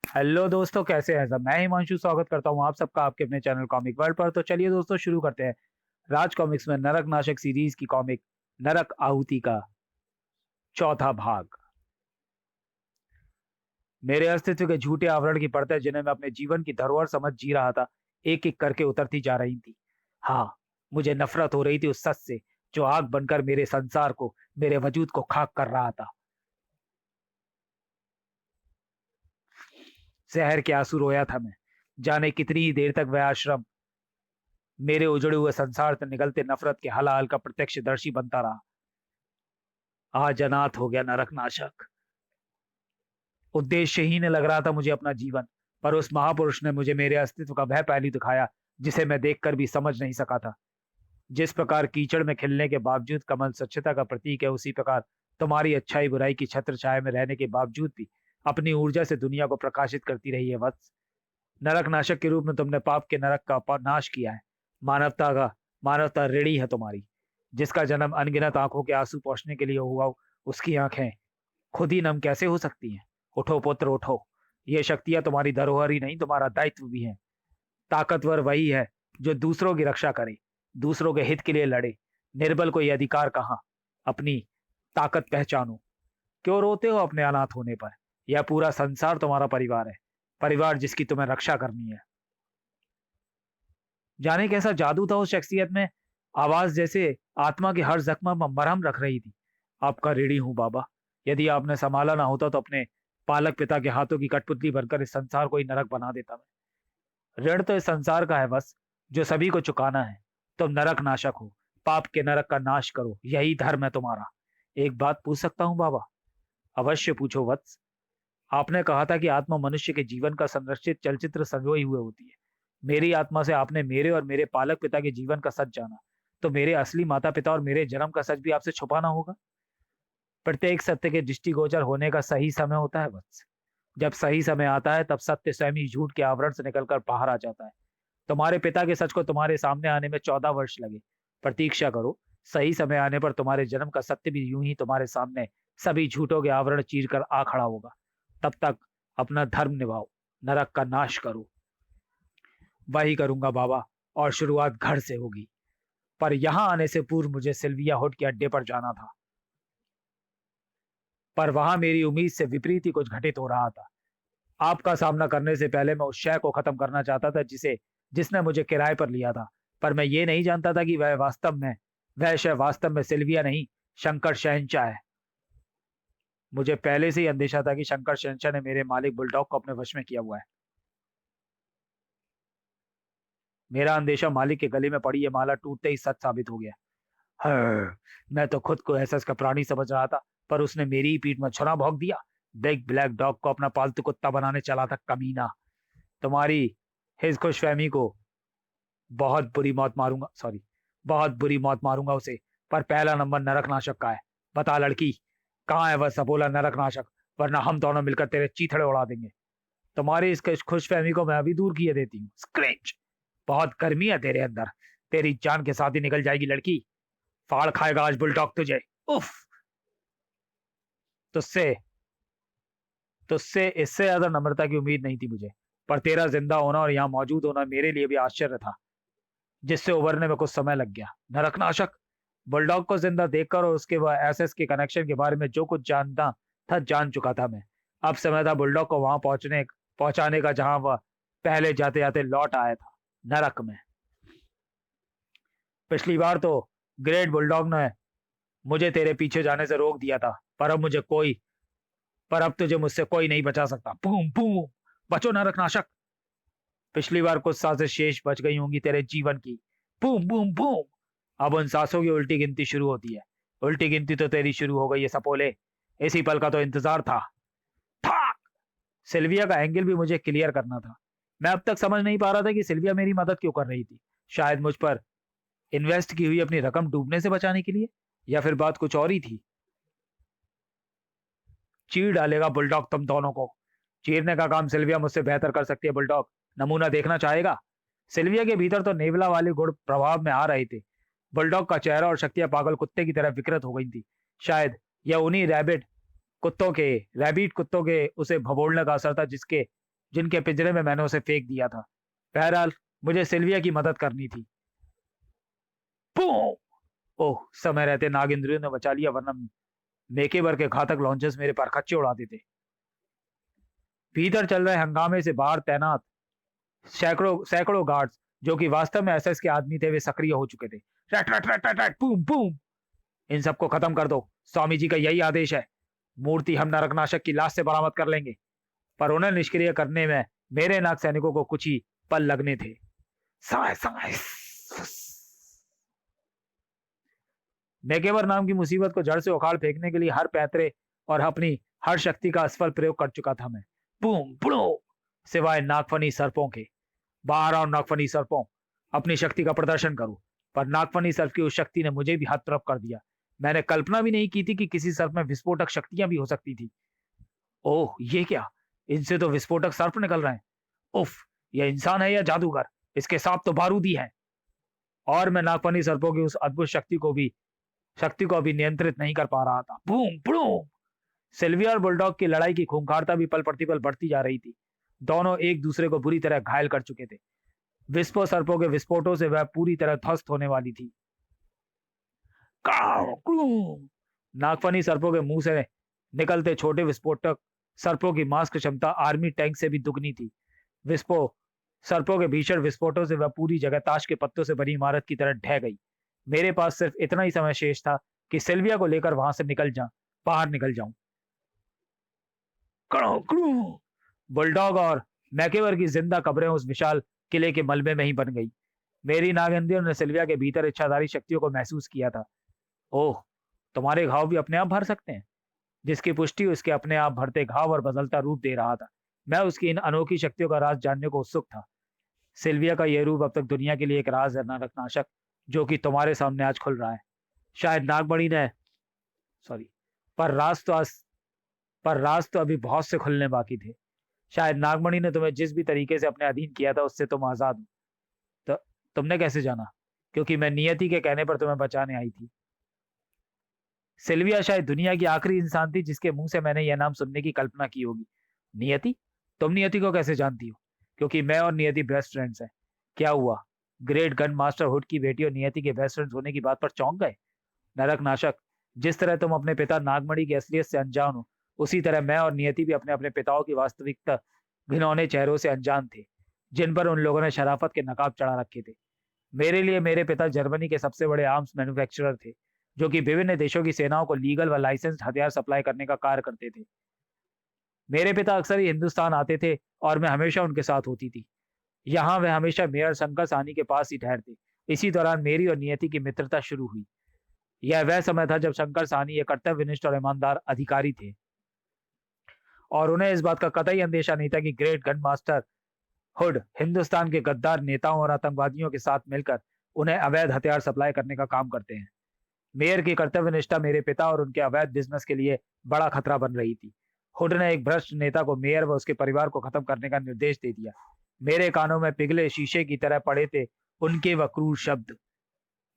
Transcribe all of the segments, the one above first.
Hello दोस्तों, कैसे हैं सब। मैं हिमांशु स्वागत करता हूं आप सबका आपके अपने चैनल कॉमिक वर्ल्ड पर। तो चलिए दोस्तों, शुरू करते हैं राज कॉमिक्स में नरक नाशक सीरीज की कॉमिक नरक आहुति का चौथा भाग। मेरे अस्तित्व के झूठे आवरण की परतें, जिन्हें मैं अपने जीवन की धरोहर समझ जी रहा था, एक एक करके उतरती जा रही थी। हाँ, मुझे नफरत हो रही थी उस सच से जो आग बनकर मेरे संसार को, मेरे वजूद को खाक कर रहा था। जहर के आंसू रोया था मैं। जाने कितनी ही देर तक वह आश्रम मेरे उजड़े हुए संसार से निकलते नफरत के हलाहल का प्रत्यक्षदर्शी बनता रहा। आज अनाथ हो गया नरक नाशक। उद्देश्यहीन लग रहा था मुझे अपना जीवन, पर उस महापुरुष ने मुझे मेरे अस्तित्व का वह पहलू दिखाया जिसे मैं देखकर भी समझ नहीं सका था। जिस प्रकार कीचड़ में खिलने के बावजूद कमल स्वच्छता का प्रतीक है, उसी प्रकार तुम्हारी अच्छाई बुराई की छत्र छाया में रहने के बावजूद भी अपनी ऊर्जा से दुनिया को प्रकाशित करती रही है वत्स। नरक नाशक के रूप में तुमने पाप के नरक का नाश किया है। मानवता का मानवता ऋणी है तुम्हारी। जिसका जन्म अनगिनत आंखों के आंसू पोंछने के लिए हुआ, उसकी आंखें खुद ही नम कैसे हो सकती हैं। उठो पुत्र उठो। ये शक्तियां तुम्हारी धरोहर ही नहीं, तुम्हारा दायित्व भी है। ताकतवर वही है जो दूसरों की रक्षा करे, दूसरों के हित के लिए लड़े। निर्बल को यह अधिकार कहाँ। अपनी ताकत पहचानो। क्यों रोते हो अपने अनाथ होने पर। यह पूरा संसार तुम्हारा परिवार है, परिवार जिसकी तुम्हें रक्षा करनी है। जाने कैसा जादू था उस शख्सियत में। आवाज जैसे आत्मा के हर जख्म पर मरहम रख रही थी। आपका ऋणी हूं बाबा। यदि आपने संभाला ना होता तो अपने पालक पिता के हाथों की कठपुतली बनकर इस संसार को ही नरक बना देता मैं। ऋण तो इस संसार का है बस, जो सभी को चुकाना है। तुम नरक नाशक हो। पाप के नरक का नाश करो, यही धर्म है तुम्हारा। एक बात पूछ सकता हूँ बाबा। अवश्य पूछो वत्स। आपने कहा था कि आत्मा मनुष्य के जीवन का संरक्षित चलचित्र संजोई हुए होती है। मेरी आत्मा से आपने मेरे और मेरे पालक पिता के जीवन का सच जाना, तो मेरे असली माता पिता और मेरे जन्म का सच भी आपसे छुपाना होगा। प्रत्येक सत्य के दृष्टिगोचर होने का सही समय होता है वत्स। जब सही समय आता है, तब सत्य स्वयं ही झूठ के आवरण से निकलकर बाहर आ जाता है। तुम्हारे पिता के सच को तुम्हारे सामने आने में 14 वर्ष लगे। प्रतीक्षा करो, सही समय आने पर तुम्हारे जन्म का सत्य भी यूं ही तुम्हारे सामने सभी झूठों के आवरण चीर कर आ खड़ा होगा। तब तक अपना धर्म निभाओ, नरक का नाश करो। वही करूंगा बाबा, और शुरुआत घर से होगी। पर यहां आने से पूर्व मुझे सिल्विया हुड के अड्डे पर जाना था। पर वहां मेरी उम्मीद से विपरीत ही कुछ घटित हो रहा था। आपका सामना करने से पहले मैं उस शय को खत्म करना चाहता था जिसे जिसने मुझे किराए पर लिया था। पर मैं ये नहीं जानता था कि वह शय वास्तव में सिल्विया नहीं, शंकर शहनशाह है। मुझे पहले से ही अंदेशा था कि शंकर शहनशाह ने मेरे मालिक बुलडॉग को अपने वश में किया हुआ है। मेरा अंदेशा मालिक के गले में पड़ी ये माला टूटते ही सच साबित हो गया। हाँ, मैं तो खुद को एसएस का प्राणी समझ रहा था, पर उसने मेरी ही पीठ में छुरा भोंक दिया। बिग ब्लैक डॉग को अपना पालतू कुत्ता बनाने चला था कमीना। तुम्हारी हिज खुशफहमी को बहुत बुरी मौत मारूंगा, सॉरी, बहुत बुरी मौत मारूंगा उसे। पर पहला नंबर नरक नाशक का है। बता लड़की, कहाँ है वह सपोला नरक नाशक, वरना हम दोनों मिलकर तेरे चीथड़े उड़ा देंगे। तुम्हारी इस खुशफहमी को मैं अभी दूर किए देती हूँ। स्क्रैच, बहुत गर्मी है तेरे अंदर। तेरी जान के साथ ही निकल जाएगी लड़की। फाड़ खाएगा आज बुलडॉग तुझे। उफ। तुझसे तुझसे इससे ज्यादा नम्रता की उम्मीद नहीं थी मुझे। पर तेरा जिंदा होना और यहाँ मौजूद होना मेरे लिए भी आश्चर्य था, जिससे उभरने में कुछ समय लग गया। नरकनाशक, बुलडॉग को जिंदा देखकर और उसके वह एसएस के कनेक्शन के बारे में जो कुछ जानना था जान चुका था मैं। अब समय था बुलडॉग को वहां पहुंचाने का जहां वह पहले जाते जाते लौट आया था, नरक में। पिछली बार तो ग्रेट बुलडॉग ने मुझे तेरे पीछे जाने से रोक दिया था, पर अब तुझे मुझसे कोई नहीं बचा सकता। Boom boom. बचो नरकनाशक। पिछली बार कुछ सांसें शेष बच गई होंगी तेरे जीवन की। Boom boom boom. अब उन सांसों की उल्टी गिनती शुरू होती है। उल्टी गिनती तो तेरी शुरू हो गई है सपोले। इसी पल का तो इंतजार था। ठाक। सिल्विया का एंगल भी मुझे क्लियर करना था। मैं अब तक समझ नहीं पा रहा था कि सिल्विया मेरी मदद क्यों कर रही थी। शायद मुझ पर इन्वेस्ट की हुई अपनी रकम डूबने से बचाने के लिए, या फिर बात कुछ और ही थी। चीर डालेगा बुलडॉग तुम दोनों को। चीरने का काम सिल्विया मुझसे बेहतर कर सकती है बुलडॉग। नमूना देखना चाहेगा। सिल्विया के भीतर तो नेवला वाले गुण प्रभाव में आ रहे थे। बुलडॉग का चेहरा और शक्तियां पागल कुत्ते की तरह विकृत हो गई थी। शायद यह उन्हीं रैबिट कुत्तों के उसे भगोड़ने का असर था, जिसके जिनके पिंजरे में मैंने उसे फेंक दिया था। बहरहाल मुझे सिल्विया की मदद करनी थी। बूम! ओह, समय रहते नागेंद्रियों ने बचा लिया, वरना मेकेबर के घातक लॉन्चर्स मेरे पर खच्चे उड़ा देते। भीतर चल रहे हंगामे से बाहर तैनात सैकड़ों सैकड़ों गार्ड्स, जो कि वास्तव में एसएस के आदमी थे, वे सक्रिय हो चुके थे। रट रट रट रट रट, बूम बूम! इन सबको खत्म कर दो, स्वामी जी का यही आदेश है। मूर्ति हम नरकनाशक की लाश से बरामद कर लेंगे, पर उन्हें निष्क्रिय करने में मेरे नाग सैनिकों को कुछ ही पल लगने थे। साय साय। मेकेवर नाम की मुसीबत को जड़ से उखाड़ फेंकने के लिए हर पैतरे और अपनी हर शक्ति का असफल प्रयोग कर चुका था मैं। Boom boom! सिवाय नागफनी सर्पों के। बाहर आओ नागफनी सर्पों, अपनी शक्ति का प्रदर्शन करो। पर नागफनी सर्प की उस शक्ति ने मुझे भी हतप्रभ कर दिया। मैंने कल्पना भी नहीं की थी कि किसी सर्प में विस्फोटक शक्तियां भी हो सकती थी। ओह, ये क्या! इनसे तो विस्फोटक सर्प निकल रहे हैं। उफ! यह इंसान है या जादूगर? इसके सांप तो बारूदी हैं। और मैं नागफनी सर्पों की उस अद्भुत शक्ति को अभी नियंत्रित नहीं कर पा रहा था। Boom boom! सिल्विया और बुलडॉग की लड़ाई की खूंखारता भी पल प्रतिपल बढ़ती जा रही थी। दोनों एक दूसरे को बुरी तरह घायल कर चुके थे। विस्फो सर्पों के विस्फोटों से वह पूरी तरह ध्वस्त होने वाली थी। काव, क्लू! नागफनी सर्पों के मुंह से निकलते छोटे विस्फोटक सर्पों की मास्क क्षमता आर्मी टैंक से भी दुगनी थी। विस्फो सर्पों के भीषण विस्फोटों से वह पूरी जगह ताश के पत्तों से बनी इमारत की तरह ढह गई। मेरे पास सिर्फ इतना ही समय शेष था कि सिल्विया को लेकर वहां से बाहर निकल जाऊं। बुलडॉग और मैकेवर की जिंदा कब्रें उस विशाल किले के मलबे में ही बन गई। मेरी नागेंद्रियों ने सिल्विया के भीतर इच्छाधारी शक्तियों को महसूस किया था। ओह, तुम्हारे घाव भी अपने आप भर सकते हैं, जिसकी पुष्टि उसके अपने आप भरते घाव और बदलता रूप दे रहा था। मैं उसकी इन अनोखी शक्तियों का राज जानने को उत्सुक था। सिल्विया का यह रूप अब तक दुनिया के लिए एक राज है नरकनाशक, जो कि तुम्हारे सामने आज खुल रहा है। शायद नागमणि ने सॉरी पर राज तो अभी बहुत से खुलने बाकी थे। शायद नागमणि ने तुम्हें जिस भी तरीके से अपने अधीन किया था, उससे तुम आजाद हो। तो तुमने कैसे जाना? क्योंकि मैं नियति के कहने पर तुम्हें बचाने आई थी। सिल्विया शायद दुनिया की आखिरी इंसान थी जिसके मुंह से मैंने यह नाम सुनने की कल्पना की होगी। नियति? तुम नियति को कैसे जानती हो? क्योंकि मैं और नियति बेस्ट फ्रेंड्स हैं। क्या हुआ? ग्रेट गन मास्टर हुड की बेटी और नियति के बेस्ट फ्रेंड्स होने की बात पर चौंक गए? नरक नाशक, जिस तरह तुम अपने पिता नागमणि की असलियत से अनजान हो, उसी तरह मैं और नियति भी अपने अपने पिताओं की वास्तविकता घिनौने चेहरों से अनजान थे, जिन पर उन लोगों ने शराफत के नकाब चढ़ा रखे थे। मेरे लिए मेरे पिता जर्मनी के सबसे बड़े आर्म्स मैन्युफैक्चरर थे, जो कि विभिन्न देशों की सेनाओं को लीगल व लाइसेंस्ड हथियार सप्लाई करने का कार्य करते थे। मेरे पिता अक्सर ही हिंदुस्तान आते थे और मैं हमेशा उनके साथ होती थी। यहाँ वह हमेशा मेयर शंकर सानी के पास ही ठहरते। इसी दौरान मेरी और नियति की मित्रता शुरू हुई। यह वह समय था जब शंकर सानी एक कर्तव्यनिष्ठ और ईमानदार अधिकारी थे, और उन्हें इस बात का कतई अंदेशा नहीं था कि great gun master hood Hindustan के गद्दार नेताओं और आतंकवादियों के साथ मिलकर उन्हें अवैध हथियार सप्लाई करने का काम करते हैं। मेयर की कर्तव्यनिष्ठा मेरे पिता और उनके अवैध बिजनेस के लिए बड़ा खतरा बन रही थी। हुड ने एक भ्रष्ट नेता को मेयर व उसके परिवार को खत्म करने का निर्देश दे दिया। मेरे कानों में पिघले शीशे की तरह पड़े थे उनके वह क्रूर शब्द।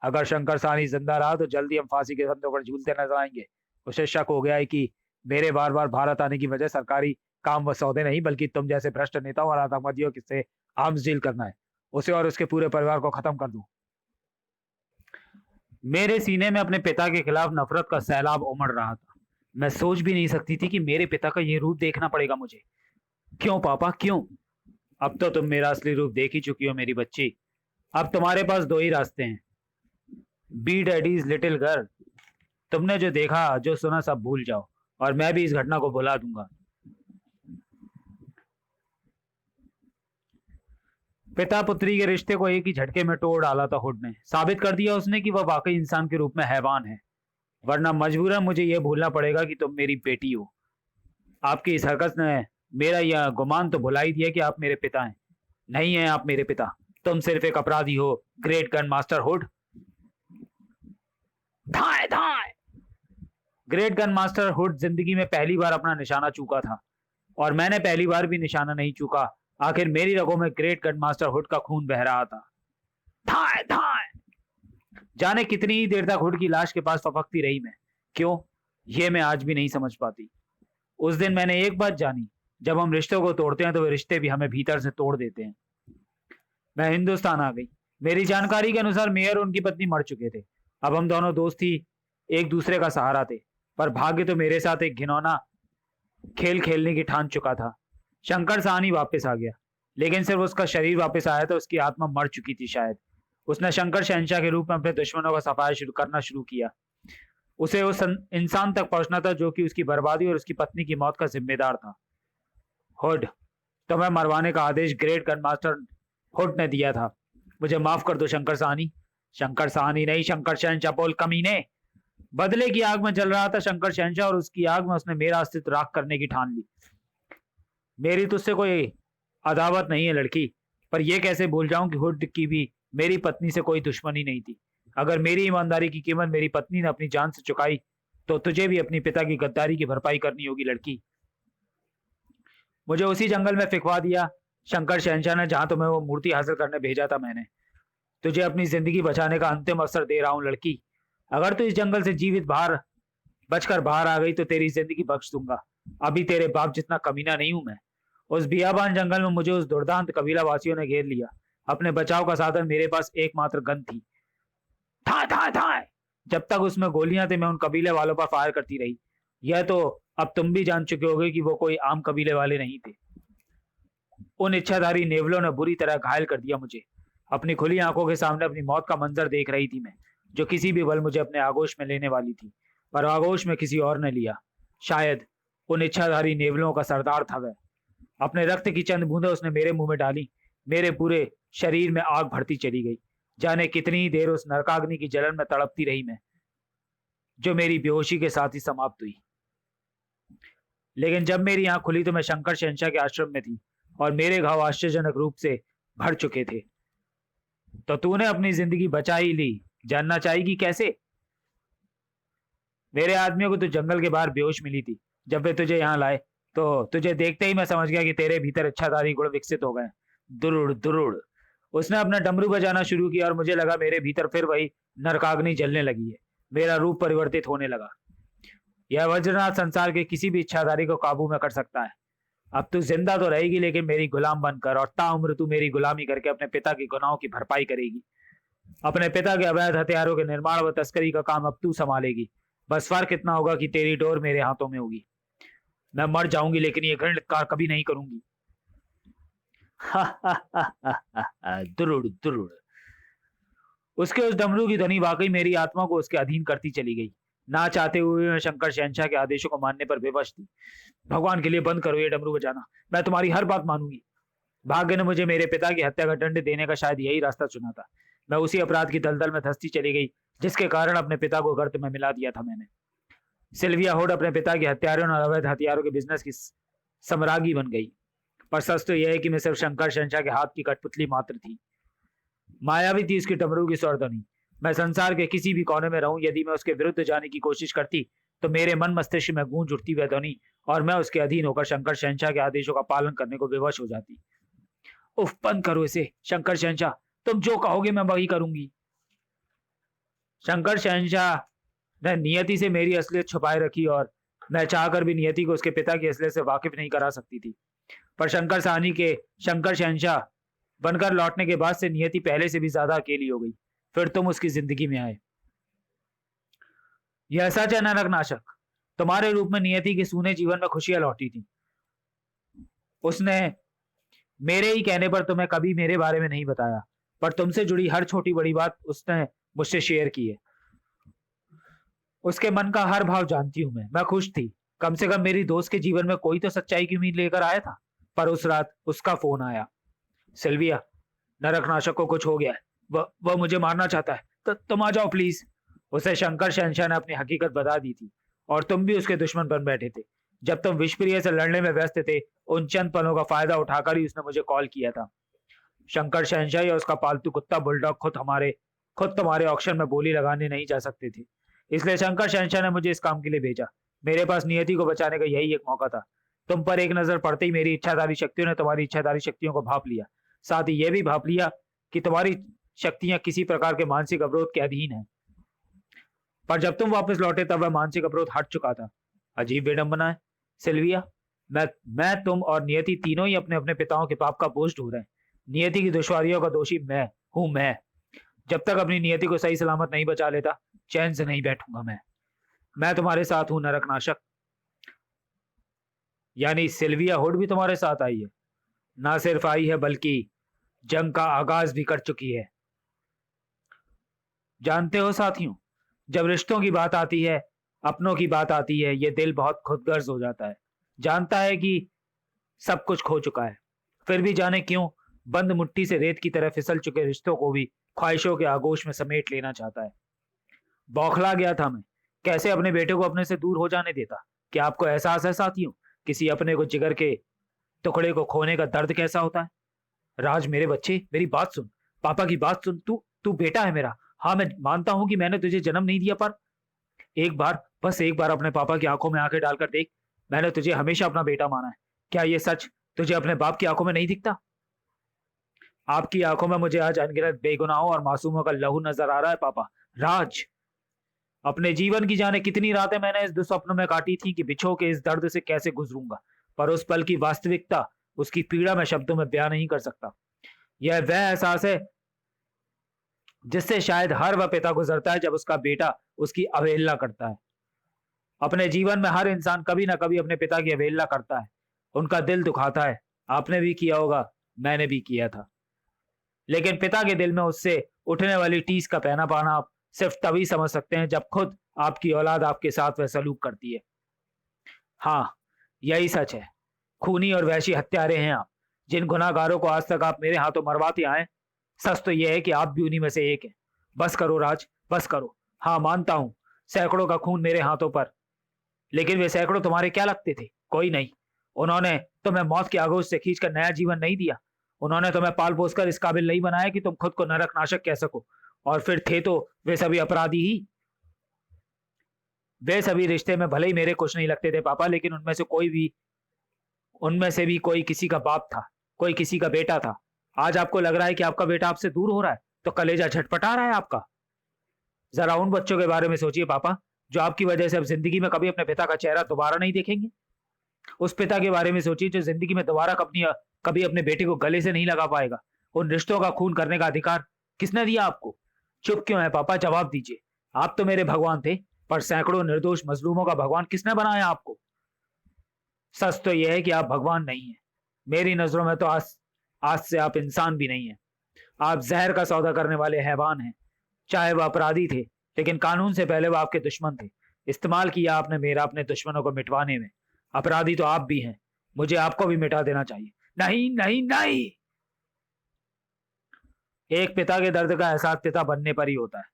अगर शंकर सानी जिंदा रहा तो जल्दी हम फांसी के फंदों पर झूलते नजर आएंगे। उसे शक हो गया है कि मेरे बार बार भारत आने की वजह सरकारी काम व सौदे नहीं, बल्कि तुम जैसे भ्रष्ट नेताओं और आतंकवादियों से आर्म्स डील करना है। उसे और उसके पूरे परिवार को खत्म कर दो। मेरे सीने में अपने पिता के खिलाफ नफरत का सैलाब उमड़ रहा था। मैं सोच भी नहीं सकती थी कि मेरे पिता का ये रूप देखना पड़ेगा मुझे। क्यों पापा, क्यों? अब तो तुम मेरा असली रूप देख ही चुकी हो मेरी बच्ची। अब तुम्हारे पास दो ही रास्ते हैं। Be daddy's little girl. तुमने जो देखा जो सुना सब भूल जाओ, और मैं भी इस घटना को भुला दूंगा। पिता पुत्री के रिश्ते को एक ही झटके में तोड़ डाला था हुड ने। साबित कर दिया उसने कि वह वाकई इंसान के रूप में हैवान है। वरना मजबूरन मुझे यह भूलना पड़ेगा कि तुम मेरी बेटी हो। आपकी इस हरकत ने मेरा यह गुमान तो भुला ही दिया कि आप मेरे पिता हैं। नहीं है आप मेरे पिता। तुम सिर्फ एक अपराधी हो, ग्रेट गन मास्टर हुड। धाए धाए! ग्रेट गन मास्टर हुड जिंदगी में पहली बार अपना निशाना चूका था, और मैंने पहली बार भी निशाना नहीं चूका। आखिर मेरी रगों में ग्रेट गन मास्टर हुड का खून बह रहा था। धाए धाए! जाने कितनी ही देर तक हुड की लाश के पास फपकती रही मैं। क्यों? ये मैं आज भी नहीं समझ पाती। उस दिन मैंने एक बात जानी, जब हम रिश्तों को तोड़ते हैं तो वे रिश्ते भी हमें भीतर से तोड़ देते हैं। मैं हिंदुस्तान आ गई। मेरी जानकारी के अनुसार मेयर और उनकी पत्नी मर चुके थे। अब हम दोनों दोस्त ही एक दूसरे का सहारा थे। पर भाग्य तो मेरे साथ एक घिनौना खेल खेलने की ठान चुका था। शंकर साहनी वापस आ गया, लेकिन सिर्फ उसका शरीर वापस आया था, उसकी आत्मा मर चुकी थी शायद। उसने शंकर शहनशाह के रूप में अपने दुश्मनों का सफाया करना शुरू किया। उसे उस इंसान तक पहुंचना था जो कि उसकी बर्बादी और उसकी पत्नी की मौत का जिम्मेदार था। हुड, तुम्हें मरवाने का आदेश ग्रेट गन मास्टर हुड ने दिया था। मुझे माफ कर दो शंकर साहनी। शंकर साहनी नहीं, शंकर शहनशाह बोल कमीने। बदले की आग में जल रहा था शंकर शहनशाह, और उसकी आग में उसने मेरा अस्तित्व राख करने की ठान ली। मेरी तुझसे कोई अदावत नहीं है लड़की, पर यह कैसे भूल जाऊं कि हुड की भी मेरी पत्नी से कोई दुश्मनी नहीं थी। अगर मेरी ईमानदारी की कीमत मेरी पत्नी ने अपनी जान से चुकाई, तो तुझे भी अपनी पिता की गद्दारी की भरपाई करनी होगी लड़की। मुझे उसी जंगल में फिकवा दिया शंकर शहनशाह ने जहां तुम्हें वो मूर्ति हासिल करने भेजा था। मैंने तुझे अपनी जिंदगी बचाने का अंतिम अवसर दे रहा हूं लड़की। अगर तू इस जंगल से जीवित बचकर बाहर आ गई तो तेरी जिंदगी बख्श दूंगा। अभी तेरे बाप जितना कमीना नहीं हूं मैं। उस बियाबान जंगल में मुझे उस दुर्दांत कबीला वासियों ने घेर लिया। अपने बचाव का साधन मेरे पास एकमात्र गन थी। था था था। जब तक उसमें गोलियां थी मैं उन कबीले वालों पर फायर करती रही। यह तो अब तुम भी जान चुके होगे कि वो कोई आम कबीले वाले नहीं थे। उन इच्छाधारी नेवलों ने बुरी तरह घायल कर दिया मुझे। अपनी खुली आंखों के सामने अपनी मौत का मंजर देख रही थी मैं, जो किसी भी बल मुझे अपने आगोश में लेने वाली थी, पर आगोश में किसी और ने लिया। शायद उन इच्छाधारी नेवलों का सरदार था वह। अपने रक्त की चंद बूंदें उसने मेरे मुंह में डाली। मेरे पूरे शरीर में आग भरती चली गई। जाने कितनी देर उस नरकाग्नि की जलन में तड़पती रही मैं, जो मेरी बेहोशी के साथ ही समाप्त हुई। लेकिन जब मेरी आंख खुली तो मैं शंकर शहनशाह के आश्रम में थी, और मेरे घाव आश्चर्यजनक रूप से भर चुके थे। तो तूने अपनी जिंदगी बचा ही ली। जानना चाहेगी कैसे? मेरे आदमियों को तो जंगल के बाहर बेहोश मिली थी। जब वे तुझे यहाँ लाए तो तुझे देखते ही मैं समझ गया कि तेरे भीतर इच्छाधारी गुण विकसित हो गए। दुरुड़ दुरुड़। उसने अपना डमरू बजाना शुरू किया और मुझे लगा मेरे भीतर फिर वही नरकाग्नि जलने लगी है। मेरा रूप परिवर्तित होने लगा। यह वज्रनाथ संसार के किसी भी इच्छाधारी को काबू में कर सकता है। अब तू जिंदा तो रहेगी, लेकिन मेरी गुलाम बनकर, और ताउम्र तू मेरी गुलामी करके अपने पिता की गुनाहों की भरपाई करेगी। अपने पिता के अवैध हथियारों के निर्माण व तस्करी का काम अब तू संभालेगी। बस फर्क इतना होगा कि तेरी डोर मेरे हाथों में होगी। मैं मर जाऊंगी, लेकिन ये घृणित कार्य कभी नहीं करूंगी। दुरुड़ दुरुड़। उसके उस डमरू की ध्वनि वाकई मेरी आत्मा को उसके अधीन करती चली गई। ना चाहते हुए मैं शंकर शहनशाह के आदेशों को मानने पर विवश थी। भगवान के लिए बंद करो ये डमरू बजाना। मैं तुम्हारी हर बात मानूंगी। भाग्य ने मुझे मेरे पिता की हत्या का दंड देने का शायद यही रास्ता चुना था। मैं उसी अपराध की दलदल में धंसती चली गई जिसके कारण अपने पिता को गर्त में मिला दिया था मैंने। सिल्विया हुड अपने पिता के हत्यारों और अवैध हथियारों के बिजनेस की सम्राज्ञी बन गई। पर सच तो यह है कि मैं सिर्फ शंकर शहनशाह के हाथ की कठपुतली मात्र थी। मायावी थी उसकी डमरू की स्वरध्वनि। मैं संसार के किसी भी कोने में रहूं, यदि मैं उसके विरुद्ध जाने की कोशिश करती तो मेरे मन मस्तिष्क में गूंज उठती वह ध्वनि, और मैं उसके अधीन होकर शंकर शहनशाह के आदेशों का पालन करने को विवश हो जाती। उफ, बंद करो इसे शंकर शहनशाह। तुम जो कहोगे मैं वही करूंगी। शंकर शहनशाह ने नियति से मेरी असलियत छुपाए रखी, और मैं चाहकर भी नियति को उसके पिता की असलियत से वाकिफ नहीं करा सकती थी। पर शंकर साहनी के शंकर शहनशाह बनकर लौटने के बाद से नियति पहले से भी ज्यादा अकेली हो गई। फिर तुम उसकी जिंदगी में आए। यह सच है नरक नाशक, तुम्हारे रूप में नियति के सूने जीवन में खुशियां लौटी थी। उसने मेरे ही कहने पर तुम्हें कभी मेरे बारे में नहीं बताया, पर तुमसे जुड़ी हर छोटी बड़ी बात उसने मुझसे शेयर की है। उसके मन का हर भाव जानती हूं मैं खुश थी। कम से कम मेरी दोस्त के जीवन में कोई तो सच्चाई की उम्मीद लेकर आया था। पर उस रात उसका फोन आया। सिल्विया, नरकनाशक को कुछ हो गया है। वह मुझे मारना चाहता है। तो तुम आ जाओ प्लीज। उसे शंकर शहनशाह ने अपनी हकीकत बता दी थी, और तुम भी उसके दुश्मन बन बैठे थे। जब तुम विषप्रिय से लड़ने में व्यस्त थे, उन चंद पलों का फायदा उठाकर ही उसने मुझे कॉल किया था। शंकर शहनशाह या उसका पालतू कुत्ता बुलडॉग खुद तुम्हारे ऑक्शन में बोली लगाने नहीं जा सकते थे। इसलिए शंकर शहनशाह ने मुझे इस काम के लिए भेजा। मेरे पास नियति को बचाने का यही एक मौका था। तुम पर एक नजर पड़ते ही मेरी इच्छाधारी शक्तियों ने तुम्हारी इच्छाधारी शक्तियों को भाप लिया। साथ ही यह भी भाप लिया कि तुम्हारी शक्तियां किसी प्रकार के मानसिक अवरोध के अधीन है। पर जब तुम वापस लौटे तब वह मानसिक अवरोध हट चुका था। अजीब विडंबना है सिल्विया। मैं मैं तुम और नियति तीनों ही अपने अपने पिताओं के पाप का बोझ ढो रहे हैं। नियति की दुश्वारियों का दोषी मैं हूं। मैं जब तक अपनी नियति को सही सलामत नहीं बचा लेता, चैन से नहीं बैठूंगा। मैं तुम्हारे साथ हूं नरकनाशक। यानी सिल्विया हुड भी तुम्हारे साथ आई है? ना सिर्फ आई है बल्कि जंग का आगाज भी कर चुकी है। जानते हो साथियों, जब रिश्तों की बात आती है, अपनों की बात आती है, ये दिल बहुत खुदगर्ज हो जाता है। जानता है कि सब कुछ खो चुका है, फिर भी जाने क्यों बंद मुट्ठी से रेत की तरह फिसल चुके रिश्तों को भी ख्वाहिशों के आगोश में समेट लेना चाहता है। बौखला गया था मैं। कैसे अपने बेटे को अपने से दूर हो जाने देता? क्या आपको एहसास है साथियों, किसी अपने को जिगर के टुकड़े को खोने का दर्द कैसा होता है? राज, मेरे बच्चे, मेरी बात सुन। पापा की बात सुन। तू तू बेटा है मेरा। हाँ, मैं मानता हूं कि मैंने तुझे जन्म नहीं दिया, पर एक बार, बस एक बार अपने पापा की आंखों में आंखें डालकर देख। मैंने तुझे हमेशा अपना बेटा माना है। क्या ये सच तुझे अपने बाप की आंखों में नहीं दिखता? आपकी आंखों में मुझे आज अनगिनत बेगुनाहों और मासूमों का लहू नजर आ रहा है पापा। राज, अपने जीवन की जाने कितनी रातें मैंने इस दुस्वप्न में काटी थी कि बिछो के इस दर्द से कैसे गुजरूंगा, पर उस पल की वास्तविकता, उसकी पीड़ा मैं शब्दों में बयान नहीं कर सकता। यह वह एहसास है जिससे शायद हर वह पिता गुजरता है जब उसका बेटा उसकी अवहेलना करता है। अपने जीवन में हर इंसान कभी ना कभी अपने पिता की अवहेलना करता है, उनका दिल दुखाता है। आपने भी किया होगा, मैंने भी किया था। लेकिन पिता के दिल में उससे उठने वाली टीस का पहना पाना आप सिर्फ तभी समझ सकते हैं जब खुद आपकी औलाद आपके साथ वह सलूक करती है। हाँ, यही सच है। खूनी और वहशी हत्यारे हैं आप, जिन गुनाहगारों को आज तक आप मेरे हाथों मरवाते आए। सच तो यह है कि आप भी उन्हीं में से एक हैं। बस करो राज, बस करो। हाँ, मानता हूं, सैकड़ों का खून मेरे हाथों पर, लेकिन वे सैकड़ों तुम्हारे क्या लगते थे? कोई नहीं। उन्होंने तुम्हें मौत के आगोश से खींचकर नया जीवन नहीं दिया। उन्होंने तुम्हें पाल पोस कर इस काबिल नहीं बनाया कि तुम खुद को नरक नाशक कह सको। और फिर थे तो वे सभी अपराधी ही। वे सभी रिश्ते में भले ही मेरे कुछ नहीं लगते थे पापा, लेकिन उनमें से भी कोई किसी का बाप था, कोई किसी का बेटा था। आज आपको लग रहा है कि आपका बेटा आपसे दूर हो रहा है, तो कलेजा झटपटा रहा है आपका। जरा उन बच्चों के बारे में सोचिए पापा, जो आपकी वजह से अब जिंदगी में कभी अपने पिता का चेहरा दोबारा नहीं देखेंगे। उस पिता के बारे में सोचिए जो जिंदगी में दोबारा कभी अपने बेटे को गले से नहीं लगा पाएगा। उन रिश्तों का खून करने का अधिकार किसने दिया आपको? चुप क्यों है पापा? जवाब दीजिए। आप तो मेरे भगवान थे, पर सैकड़ों निर्दोष मजलूमों का भगवान किसने बनाया आपको? सच तो यह है कि आप भगवान नहीं है। मेरी नजरों में तो आज आज से आप इंसान भी नहीं है। आप जहर का सौदा करने वाले हैवान हैं। चाहे वह अपराधी थे, लेकिन कानून से पहले वो आपके दुश्मन थे। इस्तेमाल किया आपने मेरा अपने दुश्मनों को मिटवाने में। अपराधी तो आप भी हैं। मुझे आपको भी मिटा देना चाहिए। नहीं नहीं नहीं। एक पिता के दर्द का एहसास पिता बनने पर ही होता है।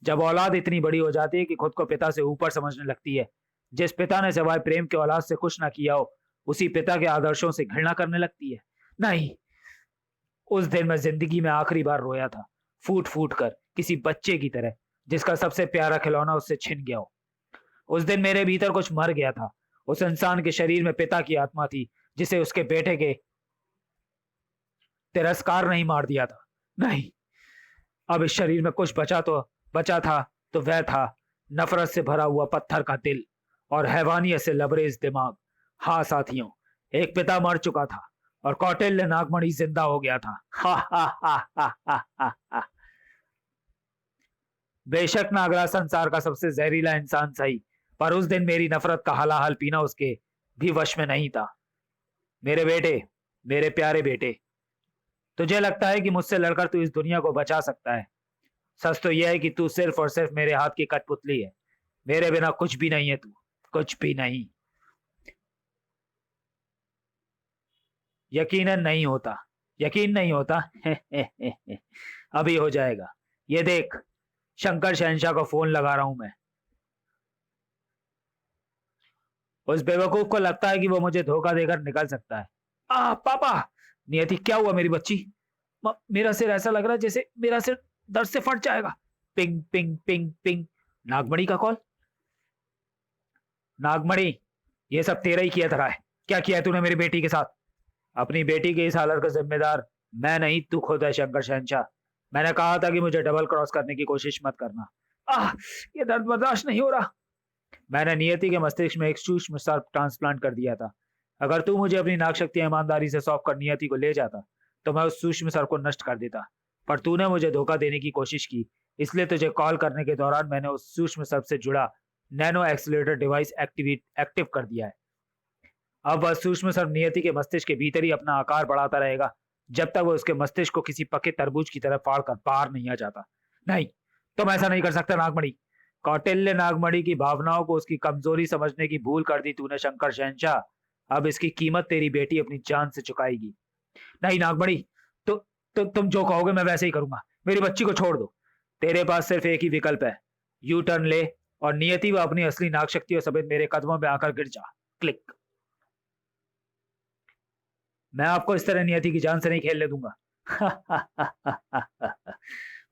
जब औलाद इतनी बड़ी हो जाती है कि खुद को पिता से ऊपर समझने लगती है। जिस पिता ने सिवाय प्रेम के औलाद से कुछ ना किया हो, उसी पिता के आदर्शों से घृणा करने लगती है। नहीं, उस दिन मैं जिंदगी में आखिरी बार रोया था, फूट फूट कर, किसी बच्चे की तरह जिसका सबसे प्यारा खिलौना उससे छिन गया हो। उस दिन मेरे भीतर कुछ मर गया था। उस इंसान के शरीर में पिता की आत्मा थी, जिसे उसके बेटे के तिरस्कार नहीं मार दिया था। नहीं, अब इस शरीर में कुछ बचा था तो वह था नफरत से भरा हुआ पत्थर का दिल और हैवानियत से लबरेज दिमाग। हाँ साथियों, एक पिता मर चुका था और कौटिल्य नागमणि जिंदा हो गया था। हा हा हा हा हा हा हा। बेशक नागरा संसार का सबसे जहरीला इंसान सही, पर उस दिन मेरी नफरत का हलाहल पीना उसके भी वश में नहीं था। मेरे बेटे, मेरे प्यारे बेटे, तुझे लगता है कि मुझसे लड़कर तू इस दुनिया को बचा सकता है। सच तो यह है कि तू सिर्फ और सिर्फ मेरे हाथ की कठपुतली है। मेरे बिना कुछ भी नहीं है तू, कुछ भी नहीं। यकीनन नहीं होता, यकीन नहीं होता। अभी हो जाएगा। ये देख, शंकर शहनशाह को फोन लगा रहा हूं मैं। उस बेवकूफ को लगता है कि वो मुझे धोखा देकर निकल सकता है। पापा! नियति, क्या हुआ मेरी बच्ची? मेरा सिर ऐसा लग रहा है जैसे मेरा सिर दर्द से फट जाएगा। Ping ping ping ping. Nagmani का कॉल। नागमणि, ये सब तेरा ही किया धरा है। क्या किया है तूने मेरी बेटी के साथ? अपनी बेटी की इस हालत का जिम्मेदार मैं नहीं, तू खुद है शंकर शहनशाह। मैंने कहा था कि मुझे डबल क्रॉस करने की कोशिश मत करना। आह, ये दर्द बर्दाश्त नहीं हो रहा। मैंने नियति के मस्तिष्क में एक सूक्ष्म सर्प ट्रांसप्लांट कर दिया था। अगर तू मुझे अपनी नागशक्ति ईमानदारी से सौंप कर नियति को ले जाता तो मैं उस सूक्ष्म सर को नष्ट कर देता, पर तूने मुझे धोखा देने की कोशिश की, इसलिए तुझे कॉल करने के दौरान मैंने उस सूक्ष्म सर्प से जुड़ा नैनो एक्सीलरेटर डिवाइस एक्टिव कर दिया है। अब वह सूक्ष्म सर्प नियति के मस्तिष्क के भीतर ही अपना आकार बढ़ाता रहेगा जब तक वो उसके मस्तिष्क को किसी पके तरबूज की तरह फाड़ कर बाहर नहीं आ जाता। नहीं, तुम ऐसा नहीं कर सकता नागमणि। कौटिल्य नागमणि की भावनाओं को उसकी कमजोरी समझने की भूल कर दी तूने शंकर शहंशाह। अब इसकी कीमत तेरी बेटी अपनी जान से चुकाएगी। नहीं नागमणि, तुम जो कहोगे मैं वैसे ही करूंगा। मेरी बच्ची को छोड़ दो। तेरे पास सिर्फ एक ही विकल्प है, यू टर्न ले और नियति व अपनी असली नाग शक्तियों समेत मेरे कदमों में आकर गिर जा। क्लिक। मैं आपको इस तरह नियति की जान से नहीं खेलने दूंगा।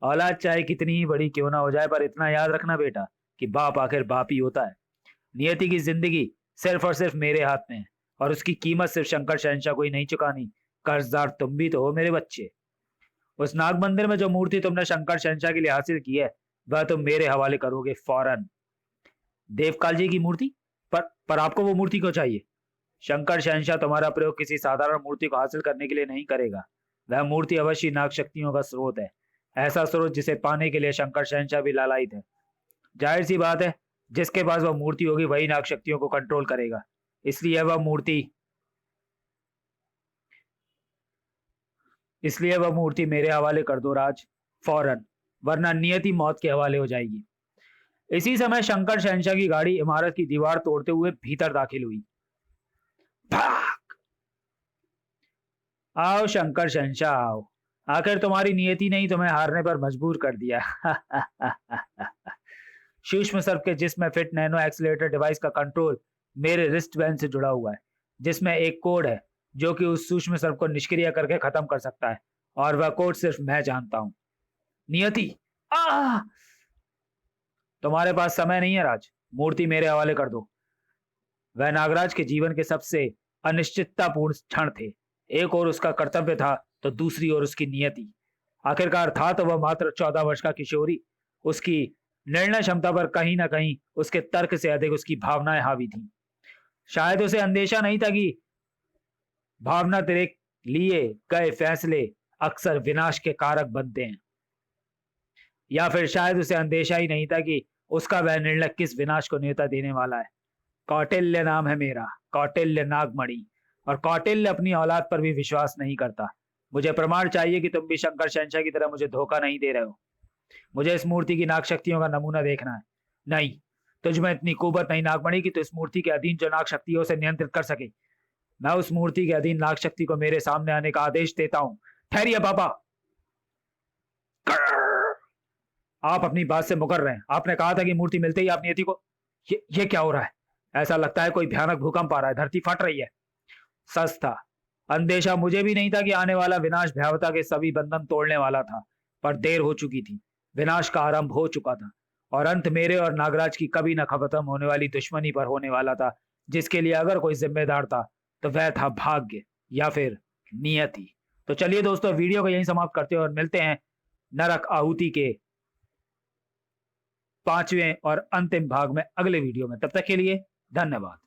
औलाद चाहे कितनी ही बड़ी क्यों ना हो जाए, पर इतना याद रखना बेटा कि बाप आखिर बाप ही होता है। नियति की जिंदगी सिर्फ और सिर्फ मेरे हाथ में है और उसकी कीमत सिर्फ शंकर शहंशाह को ही नहीं चुकानी, कर्जदार तुम भी तो हो मेरे बच्चे। उस नाग मंदिर में जो मूर्ति तुमने शंकर शहंशाह के लिए हासिल की है वह तुम मेरे हवाले करोगे फौरन। देवकाल जी की मूर्ति? पर आपको वो मूर्ति क्यों चाहिए? शंकर शहंशाह तुम्हारा प्रयोग किसी साधारण मूर्ति को हासिल करने के लिए नहीं करेगा। वह मूर्ति अवश्य नाग शक्तियों का स्रोत है, ऐसा स्रोत जिसे पाने के लिए शंकर शहंशाह भी लालायित है। जाहिर सी बात है, जिसके पास वह मूर्ति होगी वही नाग शक्तियों को कंट्रोल करेगा। इसलिए वह मूर्ति मेरे हवाले कर दो राज, फौरन, वरना नियति मौत के हवाले हो जाएगी। इसी समय शंकर शहंशाह की गाड़ी इमारत की दीवार तोड़ते हुए भीतर दाखिल हुई। भाग! आओ शंकर शहंशाह आओ, आखिर तुम्हारी नियति ने ही तुम्हें हारने पर मजबूर कर दिया। सूक्ष्म सर्प के जिस्म में फिट नैनो एक्सीलरेटर डिवाइस का कंट्रोल मेरे रिस्ट बैंड से जुड़ा हुआ है, जिसमें एक कोड है जो कि उस सूक्ष्म सर्प को निष्क्रिय करके खत्म कर सकता है, और वह कोड सिर्फ मैं जानता हूं। नियति, तुम्हारे पास समय नहीं है राज, मूर्ति मेरे हवाले कर दो। वह नागराज के जीवन के सबसे अनिश्चिततापूर्ण क्षण थे। एक और उसका कर्तव्य था तो दूसरी ओर उसकी नियति। आखिरकार था तो वह मात्र 14 वर्ष का किशोरी। उसकी निर्णय क्षमता पर कहीं ना कहीं उसके तर्क से अधिक उसकी भावनाएं हावी थीं। शायद उसे अंदेशा नहीं था कि भावना तेरे लिए गए फैसले अक्सर विनाश के कारक बनते हैं, या फिर शायद उसे अंदेशा ही नहीं था कि उसका वह निर्णय किस विनाश को न्योता देने वाला है। कौटिल्य नाम है मेरा, कौटिल्य नागमणि, और कौटिल्य अपनी औलाद पर भी विश्वास नहीं करता। मुझे प्रमाण चाहिए कि तुम भी शंकर शहंशाह की तरह मुझे धोखा नहीं दे रहे हो। मुझे इस मूर्ति की नाग शक्तियों का नमूना देखना है। नहीं, तुझ में इतनी कुवत नहीं नागमणि कि तो इस मूर्ति के अधीन जो नाग शक्तियों से नियंत्रित कर सके। मैं उस मूर्ति के अधीन नाग शक्ति को मेरे सामने आने का आदेश देता हूं। ठहरिए पापा, आप अपनी बात से मुकर रहे हैं। आपने कहा था कि मूर्ति मिलते ही आप नियति को। ये क्या हो रहा है? ऐसा लगता है कोई भयानक भूकंप आ रहा है, धरती फट रही है। सच था, अंदेशा मुझे भी नहीं था कि आने वाला विनाश भयावता के सभी बंधन तोड़ने वाला था, पर देर हो चुकी थी। विनाश का आरंभ हो चुका था और अंत मेरे और नागराज की कभी न खत्म होने वाली दुश्मनी पर होने वाला था, जिसके लिए अगर कोई जिम्मेदार था तो वह था भाग्य या फिर नियति। तो चलिए दोस्तों, वीडियो को यहीं समाप्त करते हैं और मिलते हैं नरक आहुति के 5वें और अंतिम भाग में अगले वीडियो में। तब तक के लिए धन्यवाद।